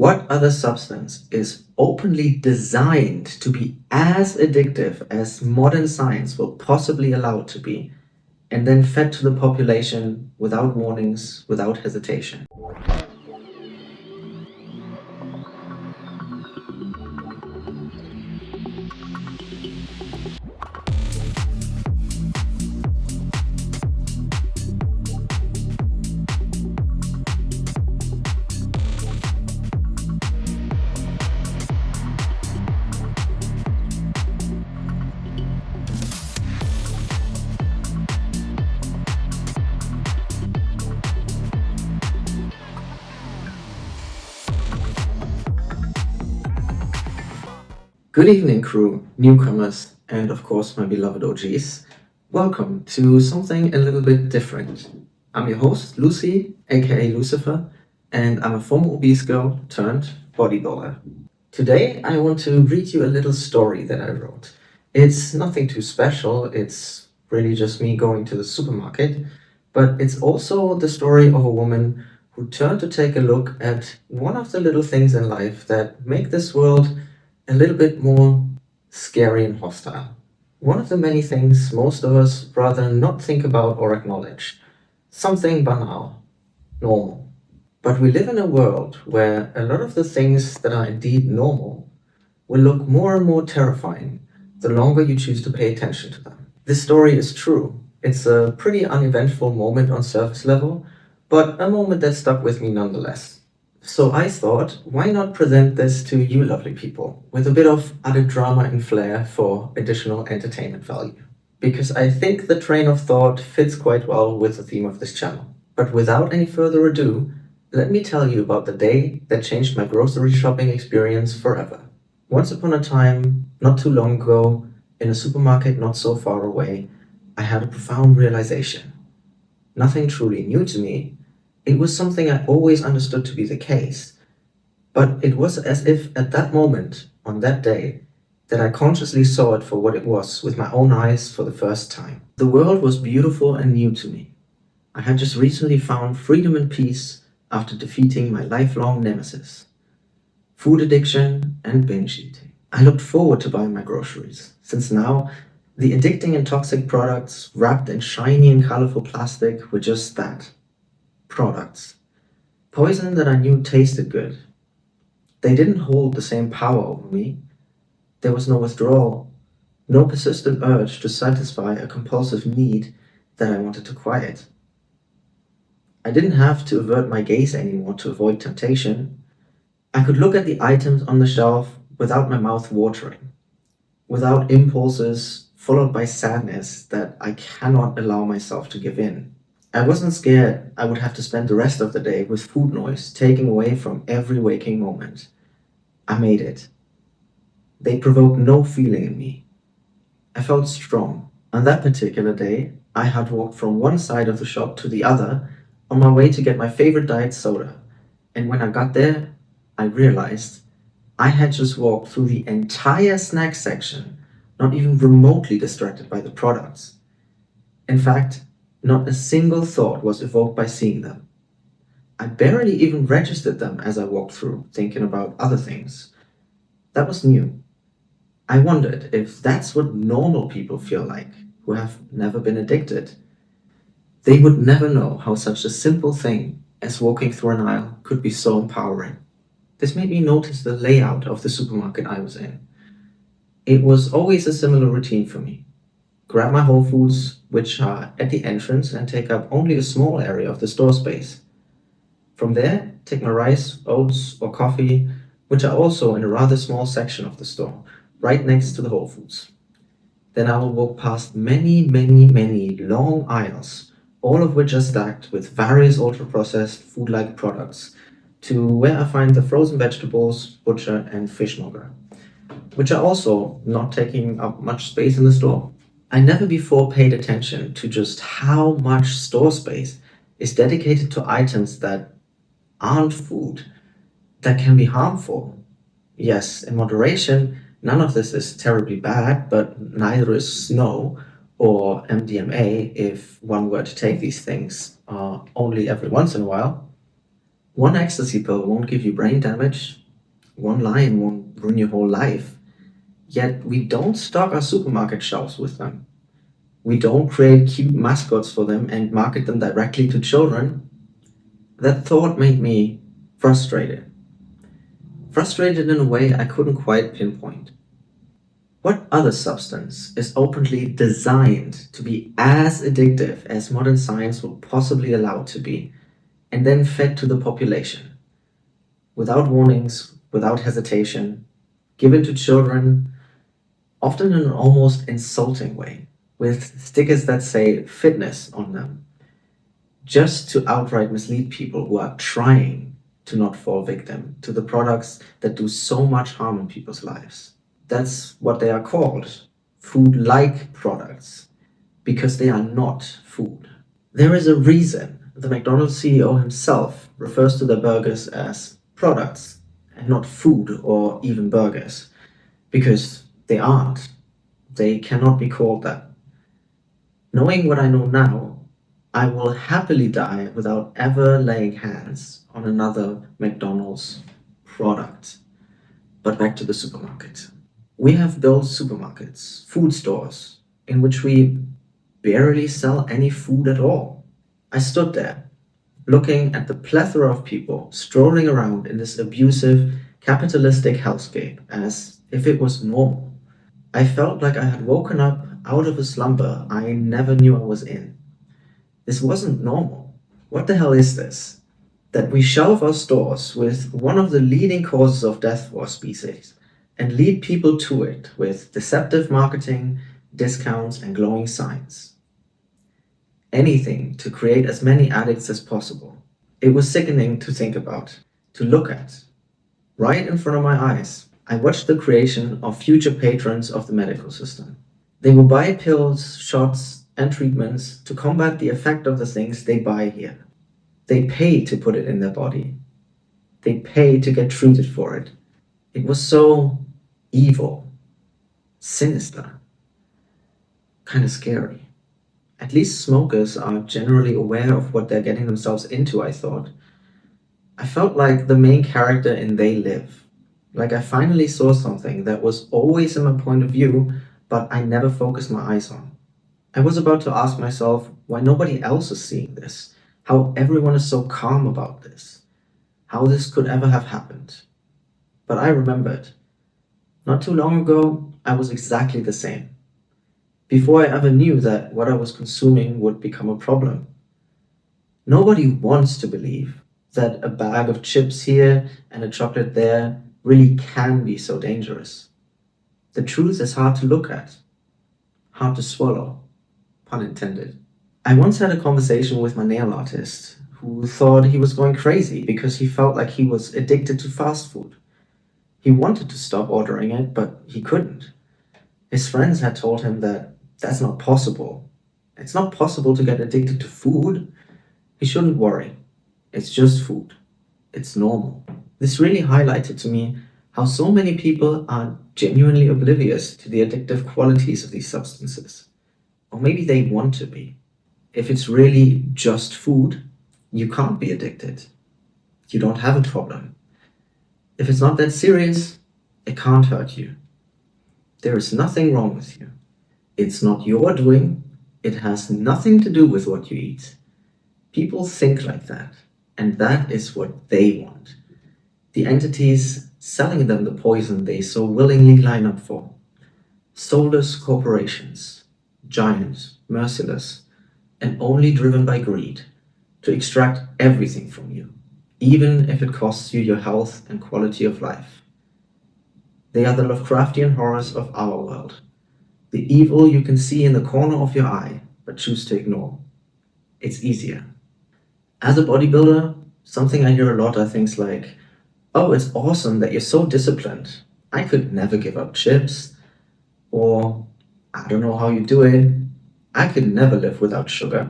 What other substance is openly designed to be as addictive as modern science will possibly allow it to be, and then fed to the population without warnings, without hesitation? Good evening, crew, newcomers, and of course, my beloved OGs. Welcome to something a little bit different. I'm your host, Lucy, aka Lucifer, and I'm a former obese girl turned bodybuilder. Today, I want to read you a little story that I wrote. It's nothing too special, it's really just me going to the supermarket, but it's also the story of a woman who turned to take a look at one of the little things in life that make this world a little bit more scary and hostile. One of the many things most of us rather not think about or acknowledge. Something banal, normal. But we live in a world where a lot of the things that are indeed normal will look more and more terrifying the longer you choose to pay attention to them. This story is true. It's a pretty uneventful moment on surface level, but a moment that stuck with me nonetheless. So I thought, why not present this to you lovely people with a bit of added drama and flair for additional entertainment value? Because I think the train of thought fits quite well with the theme of this channel. But without any further ado, let me tell you about the day that changed my grocery shopping experience forever. Once upon a time, not too long ago, in a supermarket not so far away, I had a profound realization. Nothing truly new to me. It was something I always understood to be the case, but it was as if at that moment, on that day, that I consciously saw it for what it was with my own eyes for the first time. The world was beautiful and new to me. I had just recently found freedom and peace after defeating my lifelong nemesis, food addiction and binge eating. I looked forward to buying my groceries, since now the addicting and toxic products wrapped in shiny and colorful plastic were just that. Products. Poison that I knew tasted good. They didn't hold the same power over me. There was no withdrawal, no persistent urge to satisfy a compulsive need that I wanted to quiet. I didn't have to avert my gaze anymore to avoid temptation. I could look at the items on the shelf without my mouth watering, without impulses followed by sadness that I cannot allow myself to give in. I wasn't scared I would have to spend the rest of the day with food noise taking away from every waking moment. I made it. They provoked no feeling in me. I felt strong. On that particular day, I had walked from one side of the shop to the other on my way to get my favorite diet soda. And when I got there, I realized I had just walked through the entire snack section, not even remotely distracted by the products. In fact, not a single thought was evoked by seeing them. I barely even registered them as I walked through, thinking about other things. That was new. I wondered if that's what normal people feel like, who have never been addicted. They would never know how such a simple thing as walking through an aisle could be so empowering. This made me notice the layout of the supermarket I was in. It was always a similar routine for me. Grab my Whole Foods, which are at the entrance and take up only a small area of the store space. From there, take my rice, oats, or coffee, which are also in a rather small section of the store, right next to the Whole Foods. Then I will walk past many long aisles, all of which are stacked with various ultra-processed food-like products, to where I find the frozen vegetables, butcher, and fishmonger, which are also not taking up much space in the store. I never before paid attention to just how much store space is dedicated to items that aren't food, that can be harmful. Yes, in moderation, none of this is terribly bad, but neither is snow or MDMA if one were to take these things only every once in a while. One ecstasy pill won't give you brain damage, one line won't ruin your whole life, yet we don't stock our supermarket shelves with them. We don't create cute mascots for them and market them directly to children. That thought made me frustrated. Frustrated in a way I couldn't quite pinpoint. What other substance is openly designed to be as addictive as modern science would possibly allow it to be, and then fed to the population? Without warnings, without hesitation, given to children, often in an almost insulting way, with stickers that say fitness on them, just to outright mislead people who are trying to not fall victim to the products that do so much harm in people's lives. That's what they are called, food-like products, because they are not food. There is a reason the McDonald's CEO himself refers to their burgers as products and not food or even burgers, because they aren't. They cannot be called that. Knowing what I know now, I will happily die without ever laying hands on another McDonald's product. But back to the supermarket. We have built supermarkets, food stores, in which we barely sell any food at all. I stood there, looking at the plethora of people strolling around in this abusive, capitalistic hellscape as if it was normal. I felt like I had woken up out of a slumber I never knew I was in. This wasn't normal. What the hell is this? That we shelve our stores with one of the leading causes of death for our species and lead people to it with deceptive marketing, discounts, and glowing signs. Anything to create as many addicts as possible. It was sickening to think about, to look at. Right in front of my eyes, I watched the creation of future patrons of the medical system. They will buy pills, shots, and treatments to combat the effect of the things they buy here. They pay to put it in their body. They pay to get treated for it. It was so evil, sinister, kind of scary. At least smokers are generally aware of what they're getting themselves into, I thought. I felt like the main character in They Live. Like I finally saw something that was always in my point of view, but I never focused my eyes on. I was about to ask myself why nobody else is seeing this, how everyone is so calm about this, how this could ever have happened. But I remembered. Not too long ago, I was exactly the same. Before I ever knew that what I was consuming would become a problem. Nobody wants to believe that a bag of chips here and a chocolate there really can be so dangerous. The truth is hard to look at, hard to swallow, pun intended. I once had a conversation with my nail artist who thought he was going crazy because he felt like he was addicted to fast food. He wanted to stop ordering it, but he couldn't. His friends had told him that that's not possible. It's not possible to get addicted to food. He shouldn't worry. It's just food. It's normal. This really highlighted to me how so many people are genuinely oblivious to the addictive qualities of these substances. Or maybe they want to be. If it's really just food, you can't be addicted. You don't have a problem. If it's not that serious, it can't hurt you. There is nothing wrong with you. It's not your doing. It has nothing to do with what you eat. People think like that, and that is what they want. The entities selling them the poison they so willingly line up for. Soulless corporations, giant, merciless, and only driven by greed to extract everything from you, even if it costs you your health and quality of life. They are the Lovecraftian horrors of our world. The evil you can see in the corner of your eye, but choose to ignore. It's easier. As a bodybuilder, something I hear a lot are things like, oh, it's awesome that you're so disciplined. I could never give up chips. Or, I don't know how you do it. I could never live without sugar.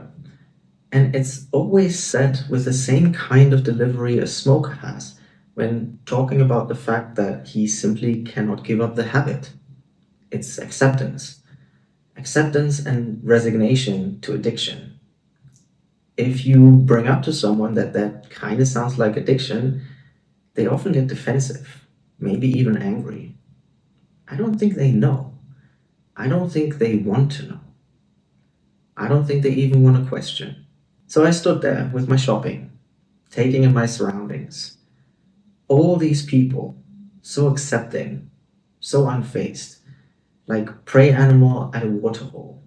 And it's always said with the same kind of delivery a smoker has when talking about the fact that he simply cannot give up the habit. It's acceptance. Acceptance and resignation to addiction. If you bring up to someone that kind of sounds like addiction, they often get defensive, maybe even angry. I don't think they know. I don't think they want to know. I don't think they even want to question. So I stood there with my shopping, taking in my surroundings. All these people, so accepting, so unfazed, like prey animal at a waterhole.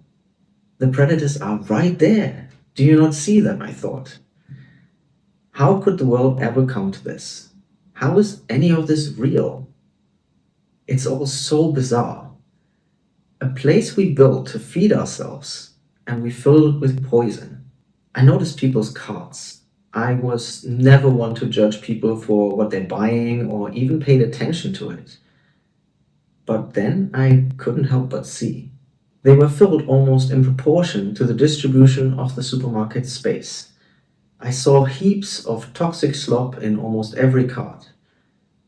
The predators are right there. Do you not see them? I thought. How could the world ever come to this? How is any of this real? It's all so bizarre. A place we built to feed ourselves, and we fill it with poison. I noticed people's carts. I was never one to judge people for what they're buying or even paid attention to it. But then I couldn't help but see. They were filled almost in proportion to the distribution of the supermarket space. I saw heaps of toxic slop in almost every cart.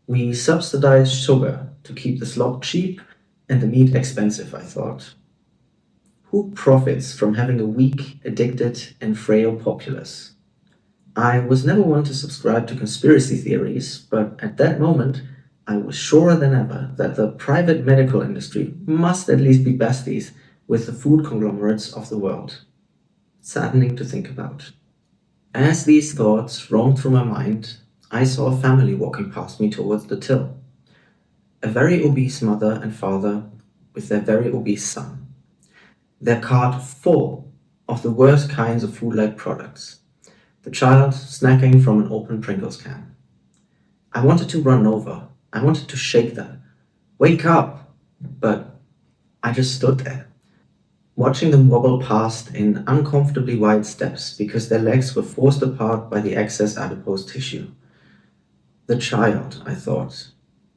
We subsidized sugar to keep the slop cheap and the meat expensive, I thought. Who profits from having a weak, addicted, and frail populace? I was never one to subscribe to conspiracy theories, but at that moment, I was surer than ever that the private medical industry must at least be besties with the food conglomerates of the world. Saddening to think about. As these thoughts roamed through my mind, I saw a family walking past me towards the till. A very obese mother and father with their very obese son. Their cart full of the worst kinds of food-like products. The child snacking from an open Pringles can. I wanted to run over. I wanted to shake them. Wake up! But I just stood there, watching them wobble past in uncomfortably wide steps because their legs were forced apart by the excess adipose tissue. The child, I thought.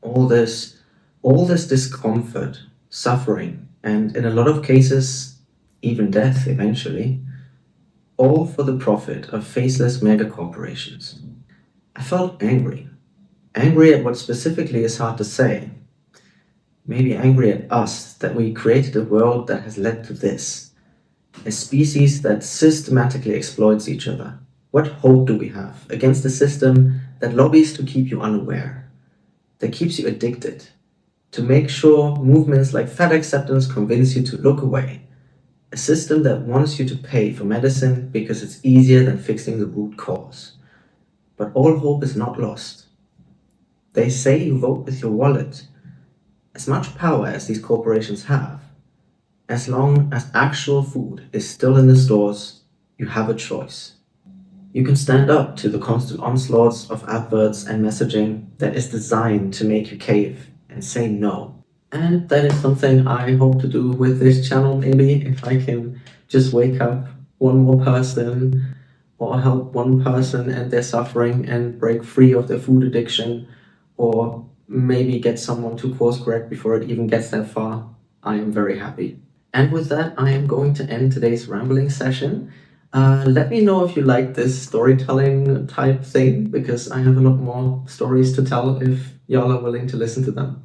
All this discomfort, suffering, and in a lot of cases, even death eventually, all for the profit of faceless mega corporations. I felt angry. Angry at what specifically is hard to say. Maybe angry at us that we created a world that has led to this. A species that systematically exploits each other. What hope do we have against a system that lobbies to keep you unaware, that keeps you addicted, to make sure movements like fat acceptance convince you to look away, a system that wants you to pay for medicine because it's easier than fixing the root cause. But all hope is not lost. They say you vote with your wallet. As much power as these corporations have, as long as actual food is still in the stores, you have a choice. You can stand up to the constant onslaughts of adverts and messaging that is designed to make you cave and say no. And that is something I hope to do with this channel, maybe, if I can just wake up one more person or help one person and their suffering and break free of their food addiction, or maybe get someone to course correct before it even gets that far, I am very happy. And with that, I am going to end today's rambling session. Let me know if you like this storytelling type thing, because I have a lot more stories to tell if y'all are willing to listen to them.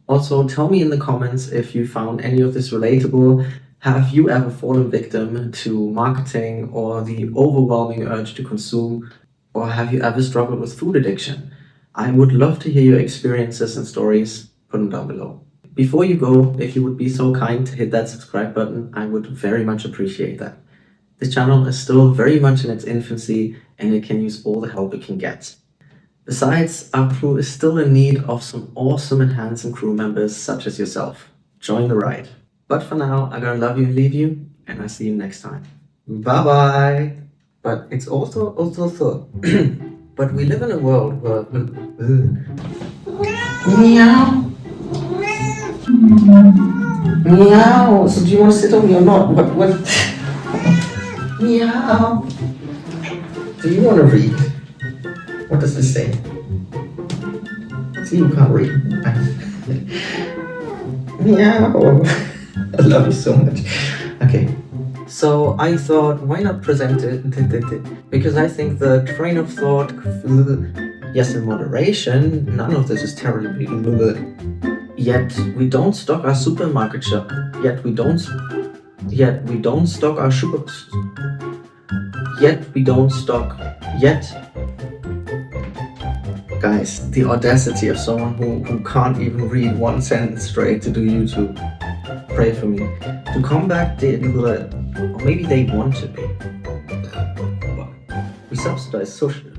Also, tell me in the comments if you found any of this relatable. Have you ever fallen victim to marketing or the overwhelming urge to consume? Or have you ever struggled with food addiction? I would love to hear your experiences and stories. Put them down below. Before you go, if you would be so kind to hit that subscribe button, I would very much appreciate that. This channel is still very much in its infancy and it can use all the help it can get. Besides, our crew is still in need of some awesome and handsome crew members such as yourself. Join the ride. But for now, I'm gonna love you and leave you, and I'll see you next time. Bye bye! But it's also but we live in a world where... Meow! Meow! So do you want to sit on me or not? What? Meow! Do you want to read? What does this say? See, you can't read. Meow! I love you so much. Okay. So I thought, why not present it? Because I think the train of thought, yes, in moderation, none of this is terribly good. Yet we don't stock our supermarket shop. Yet we don't stock our yet we don't stop. Yet, guys, the audacity of someone who can't even read one sentence straight to do YouTube. Pray for me. To combat the or maybe they want to be. We subsidize social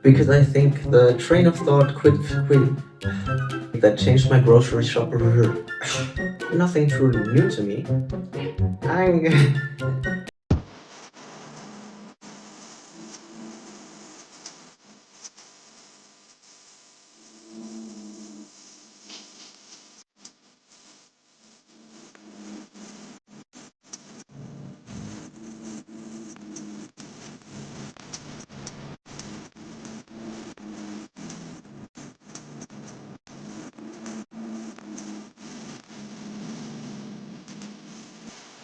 because I think the train of thought quit that changed my grocery shop. Nothing truly new to me.